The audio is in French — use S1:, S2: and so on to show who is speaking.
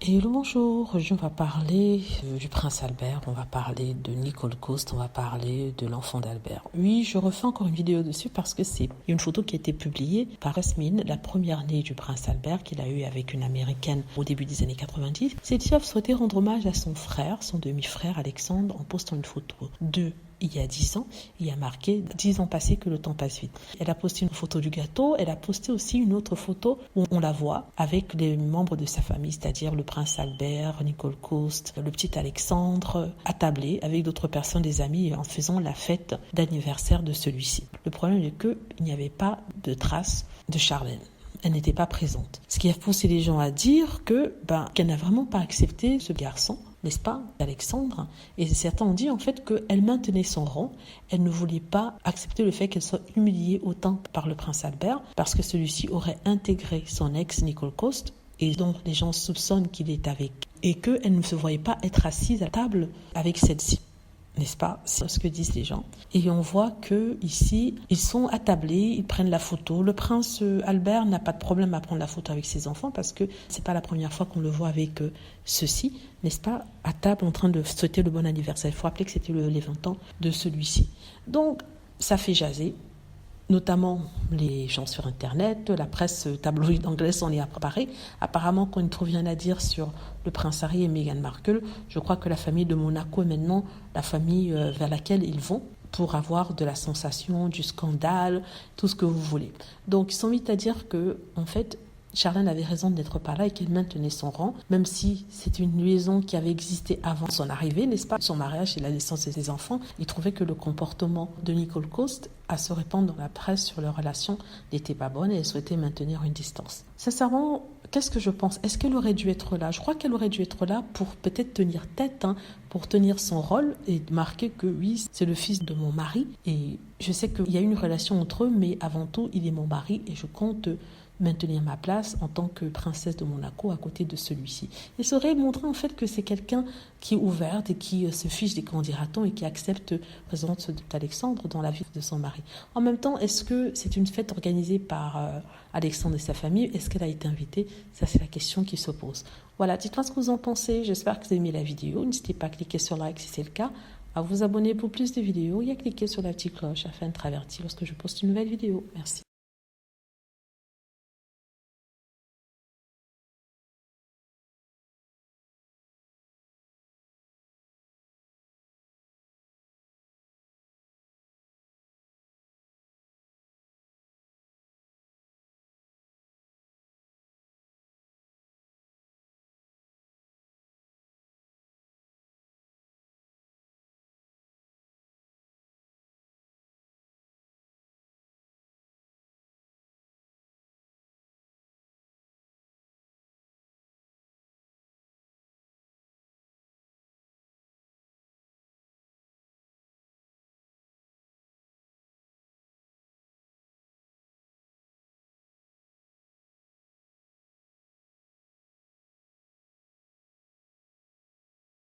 S1: Hello, bonjour, aujourd'hui on va parler du prince Albert, on va parler de Nicole Coste, on va parler de l'enfant d'Albert. Oui, je refais encore une vidéo dessus parce que c'est une photo qui a été publiée par Jasmine, la première née du prince Albert qu'il a eu avec une américaine au début des années 90. Cette fille souhaitait rendre hommage à son frère, son demi-frère Alexandre, en postant une photo d'eux il y a 10 ans, il y a marqué 10 ans passés que le temps passe vite. Elle a posté une photo du gâteau, elle a posté aussi une autre photo où on la voit avec les membres de sa famille, c'est-à-dire le prince Albert, Nicole Coste, le petit Alexandre, attablés avec d'autres personnes, des amis, en faisant la fête d'anniversaire de celui-ci. Le problème est qu'il n'y avait pas de traces de Charlène. Elle n'était pas présente. Ce qui a poussé les gens à dire qu'elle n'a vraiment pas accepté ce garçon, n'est-ce pas, Alexandre. Et certains ont dit en fait qu'elle maintenait son rang, elle ne voulait pas accepter le fait qu'elle soit humiliée autant par le prince Albert, parce que celui-ci aurait intégré son ex Nicole Coste, et donc les gens soupçonnent qu'il est avec, et qu'elle ne se voyait pas être assise à table avec celle-ci. N'est-ce pas? C'est ce que disent les gens. Et on voit que ici, ils sont attablés, ils prennent la photo. Le prince Albert n'a pas de problème à prendre la photo avec ses enfants parce que c'est pas la première fois qu'on le voit avec ceux-ci, n'est-ce pas? À table en train de souhaiter le bon anniversaire. Il faut rappeler que c'était les 20 ans de celui-ci. Donc, ça fait jaser. Notamment les gens sur Internet, la presse tabloïd anglaise s'en est apparée. Apparemment, quand on ne trouve rien à dire sur le prince Harry et Meghan Markle, je crois que la famille de Monaco est maintenant la famille vers laquelle ils vont pour avoir de la sensation, du scandale, tout ce que vous voulez. Donc, ils sont mis à dire que, en fait, Charlène avait raison d'être pas là et qu'elle maintenait son rang, même si c'est une liaison qui avait existé avant son arrivée, n'est-ce pas, son mariage et la naissance de ses enfants. Il trouvait que le comportement de Nicole Coste à se répandre dans la presse sur leur relation n'était pas bonne et elle souhaitait maintenir une distance. Sincèrement, qu'est-ce que je pense? Est-ce qu'elle aurait dû être là? Je crois qu'elle aurait dû être là pour peut-être tenir tête, pour tenir son rôle et marquer que oui, c'est le fils de mon mari et je sais qu'il y a une relation entre eux, mais avant tout, il est mon mari et je compte maintenir ma place en tant que princesse de Monaco à côté de celui-ci. Et ça aurait montré en fait que c'est quelqu'un qui est ouverte et qui se fiche des candidatons et qui accepte la présence d'Alexandre dans la vie de son mari. En même temps, est-ce que c'est une fête organisée par Alexandre et sa famille? Est-ce qu'elle a été invitée? Ça, c'est la question qui se pose. Voilà, dites-moi ce que vous en pensez. J'espère que vous avez aimé la vidéo. N'hésitez pas à cliquer sur like si c'est le cas, à vous abonner pour plus de vidéos et à cliquer sur la petite cloche afin d'être averti lorsque je poste une nouvelle vidéo. Merci.